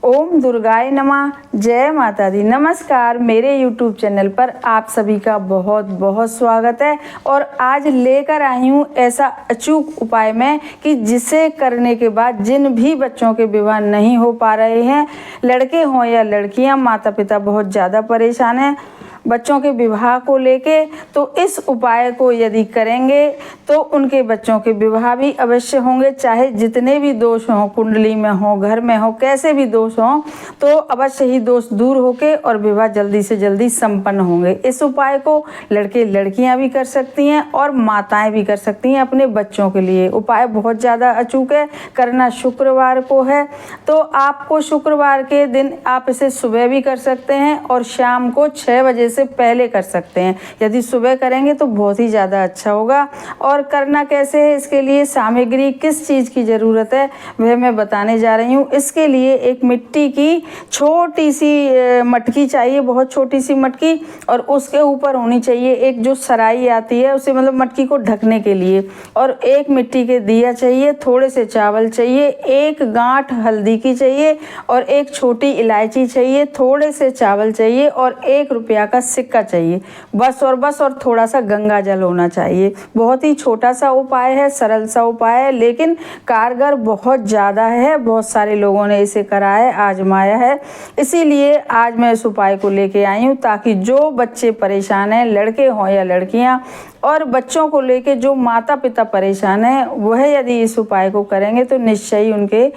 ओम दुर्गाय नमः। जय माता दी। नमस्कार, मेरे YouTube चैनल पर आप सभी का बहुत बहुत स्वागत है। और आज लेकर आई हूँ ऐसा अचूक उपाय मैं कि जिसे करने के बाद जिन भी बच्चों के विवाह नहीं हो पा रहे हैं, लड़के हों या लड़कियाँ, माता पिता बहुत ज़्यादा परेशान हैं बच्चों के विवाह को लेके, तो इस उपाय को यदि करेंगे तो उनके बच्चों के विवाह भी अवश्य होंगे। चाहे जितने भी दोष हों, कुंडली में हो, घर में हो, कैसे भी दोष हों, तो अवश्य ही दोष दूर होके और विवाह जल्दी से जल्दी संपन्न होंगे। इस उपाय को लड़के लड़कियां भी कर सकती हैं और माताएं भी कर सकती हैं अपने बच्चों के लिए। उपाय बहुत ज़्यादा अचूक है। करना शुक्रवार को है, तो आपको शुक्रवार के दिन आप इसे सुबह भी कर सकते हैं और शाम को 6 बजे से पहले कर सकते हैं। यदि सुबह करेंगे तो बहुत ही ज़्यादा अच्छा होगा। और करना कैसे है, इसके लिए सामग्री किस चीज़ की ज़रूरत है वह मैं बताने जा रही हूँ। इसके लिए एक मिट्टी की छोटी सी मटकी चाहिए, बहुत छोटी सी मटकी, और उसके ऊपर होनी चाहिए एक जो सराई आती है उसे, मतलब मटकी को ढकने के लिए, और एक मिट्टी के दिया चाहिए, थोड़े से चावल चाहिए, एक गांठ हल्दी की चाहिए और एक छोटी इलायची चाहिए, थोड़े से चावल चाहिए और 1 रुपया का सिक्का चाहिए। बस और थोड़ा सा गंगा जल होना चाहिए। बहुत ही छोटा सा उपाय है, सरल सा उपाय है, लेकिन कारगर बहुत ज़्यादा है। बहुत सारे लोगों ने इसे करा है, आजमाया है। इसीलिए आज मैं इस उपाय को लेके आई हूँ ताकि जो बच्चे परेशान हैं, लड़के हों या लड़कियाँ, और बच्चों को लेके जो माता पिता परेशान हैं, वह यदि इस उपाय को करेंगे तो निश्चय ही उनके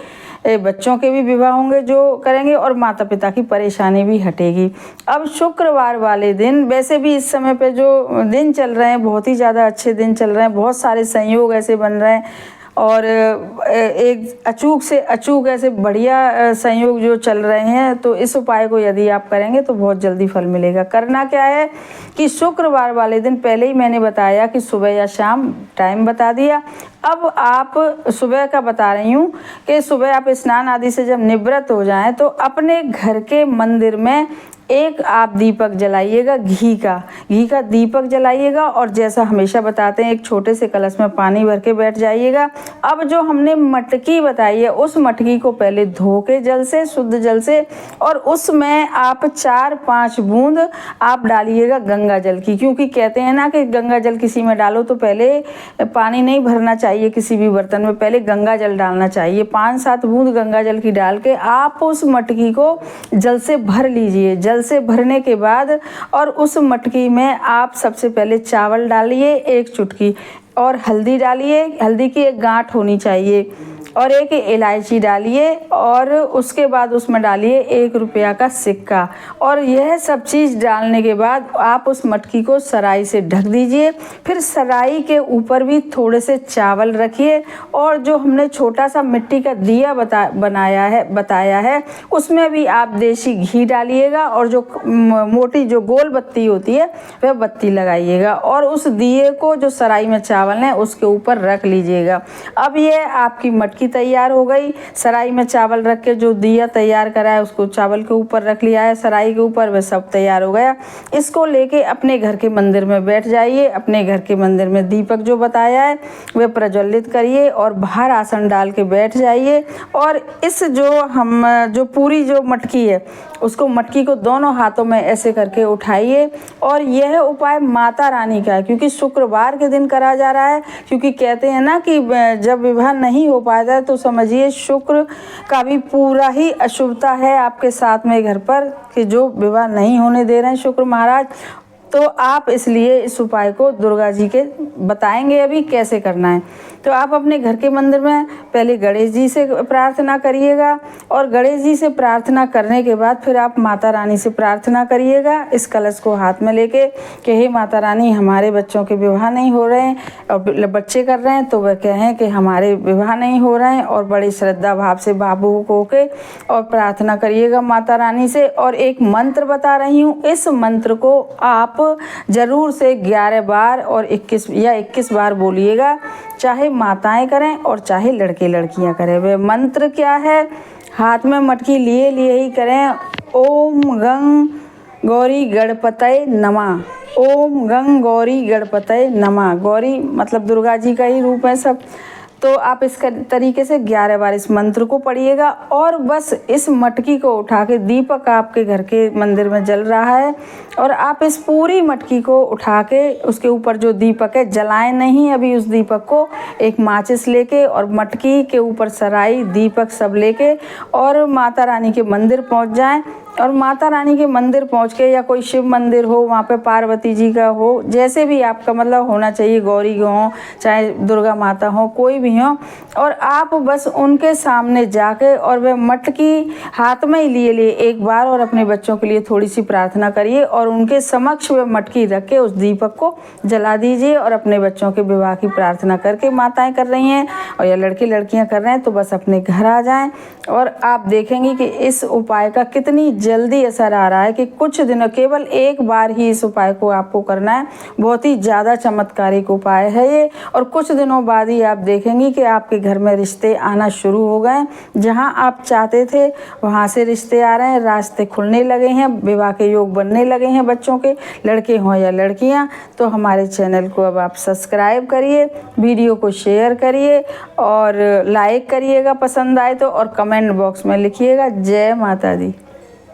बच्चों के भी विवाह होंगे जो करेंगे और माता पिता की परेशानी भी हटेगी। अब शुक्रवार वाले दिन, वैसे भी इस समय पे जो दिन चल रहे हैं बहुत ही ज़्यादा अच्छे दिन चल रहे हैं, बहुत सारे संयोग ऐसे बन रहे हैं और एक अचूक से अचूक ऐसे बढ़िया संयोग जो चल रहे हैं, तो इस उपाय को यदि आप करेंगे तो बहुत जल्दी फल मिलेगा। करना क्या है कि शुक्रवार वाले दिन, पहले ही मैंने बताया कि सुबह या शाम टाइम बता दिया, अब आप सुबह का बता रही हूँ कि सुबह आप स्नान आदि से जब निवृत्त हो जाएं तो अपने घर के मंदिर में एक आप दीपक जलाइएगा, घी का दीपक जलाइएगा, और जैसा हमेशा बताते हैं एक छोटे से कलश में पानी भर के बैठ जाइएगा। अब जो हमने मटकी बताई है उस मटकी को पहले धो के जल से, शुद्ध जल से, और उसमें आप 4-5 बूंद आप डालिएगा गंगा जल की, क्योंकि कहते हैं ना कि गंगा जल किसी में डालो तो पहले पानी नहीं भरना चाहिए, किसी भी बर्तन में पहले गंगा जल डालना चाहिए। 5-7 बूंद गंगा जल की डाल के आप उस मटकी को जल से भर लीजिए। जल से भरने के बाद और उस मटकी में आप सबसे पहले चावल डालिए 1 चुटकी, और हल्दी डालिए, हल्दी की 1 गांठ होनी चाहिए, और 1 इलायची डालिए, और उसके बाद उसमें डालिए 1 रुपया का सिक्का। और यह सब चीज़ डालने के बाद आप उस मटकी को सराई से ढक दीजिए। फिर सराई के ऊपर भी थोड़े से चावल रखिए, और जो हमने छोटा सा मिट्टी का दिया बताया है उसमें भी आप देसी घी डालिएगा, और जो मोटी जो गोल बत्ती होती है वह बत्ती लगाइएगा, और उस दिए को जो सराई में चावल है उसके ऊपर रख लीजिएगा। अब ये आपकी मटकी तैयार हो गई। सराई में चावल रख के जो दिया तैयार करा है उसको चावल के ऊपर रख लिया है, सराई के ऊपर, वह सब तैयार हो गया। इसको लेके अपने घर के मंदिर में बैठ जाइए। अपने घर के मंदिर में दीपक जो बताया है वह प्रज्वलित करिए और बाहर आसन डाल के बैठ जाइए। और इस जो पूरी जो मटकी है उसको, मटकी को दोनों हाथों में ऐसे करके उठाइए। और यह उपाय माता रानी का है, क्योंकि शुक्रवार के दिन करा जा रहा है, क्योंकि कहते हैं ना कि जब विवाह नहीं हो पाता है तो समझिए शुक्र का भी पूरा ही अशुभता है आपके साथ में घर पर, कि जो विवाह नहीं होने दे रहे हैं शुक्र महाराज। तो आप इसलिए इस उपाय को दुर्गा जी के बताएंगे अभी कैसे करना है। तो आप अपने घर के मंदिर में पहले गणेश जी से प्रार्थना करिएगा, और गणेश जी से प्रार्थना करने के बाद फिर आप माता रानी से प्रार्थना करिएगा इस कलश को हाथ में लेके कि हे माता रानी, हमारे बच्चों के विवाह नहीं हो रहे हैं, और बच्चे कर रहे हैं तो वह कहें कि हमारे विवाह नहीं हो रहे हैं, और बड़ी श्रद्धा भाव से भावुक होके और प्रार्थना करिएगा माता रानी से। और एक मंत्र बता रही हूँ, इस मंत्र को आप जरूर से 11 बार और 21 बार बोलिएगा, चाहे माताएं करें और चाहे लड़के लड़कियां करें। वह मंत्र क्या है, हाथ में मटकी लिए ही करें। ओम गंग गौरी गणपतये नमः। ओम गंग गौरी गणपतये नमः। गौरी मतलब दुर्गा जी का ही रूप है सब। तो आप इस तरीके से 11 बार इस मंत्र को पढ़िएगा और बस इस मटकी को उठा के, दीपक आपके घर के मंदिर में जल रहा है और आप इस पूरी मटकी को उठा के उसके ऊपर जो दीपक है जलाएं नहीं अभी उस दीपक को, एक माचिस लेके और मटकी के ऊपर सराई दीपक सब लेके और माता रानी के मंदिर पहुंच जाएं। और माता रानी के मंदिर पहुंच के, या कोई शिव मंदिर हो वहाँ पे पार्वती जी का हो, जैसे भी आपका मतलब होना चाहिए, गौरी हो चाहे दुर्गा माता हो, कोई भी हो, और आप बस उनके सामने जाके और वह मटकी हाथ में ही लिए एक बार और अपने बच्चों के लिए थोड़ी सी प्रार्थना करिए और उनके समक्ष वह मटकी रख के उस दीपक को जला दीजिए और अपने बच्चों के विवाह की प्रार्थना करके माताएं कर रही हैं और या लड़के लड़कियां कर रहे हैं तो बस अपने घर आ जाएं। और आप देखेंगे कि इस उपाय का कितनी जल्दी असर आ रहा है कि कुछ दिनों, केवल एक बार ही इस उपाय को आपको करना है। बहुत ही ज़्यादा चमत्कारिक उपाय है ये और कुछ दिनों बाद ही आप देखेंगे कि आपके घर में रिश्ते आना शुरू हो गए। जहां आप चाहते थे वहां से रिश्ते आ रहे हैं, रास्ते खुलने लगे हैं, विवाह के योग बनने लगे हैं बच्चों के, लड़के हों या लड़कियां। तो हमारे चैनल को अब आप सब्सक्राइब करिए, वीडियो को शेयर करिए और लाइक करिएगा पसंद आए तो, और कमेंट बॉक्स में लिखिएगा जय माता दी।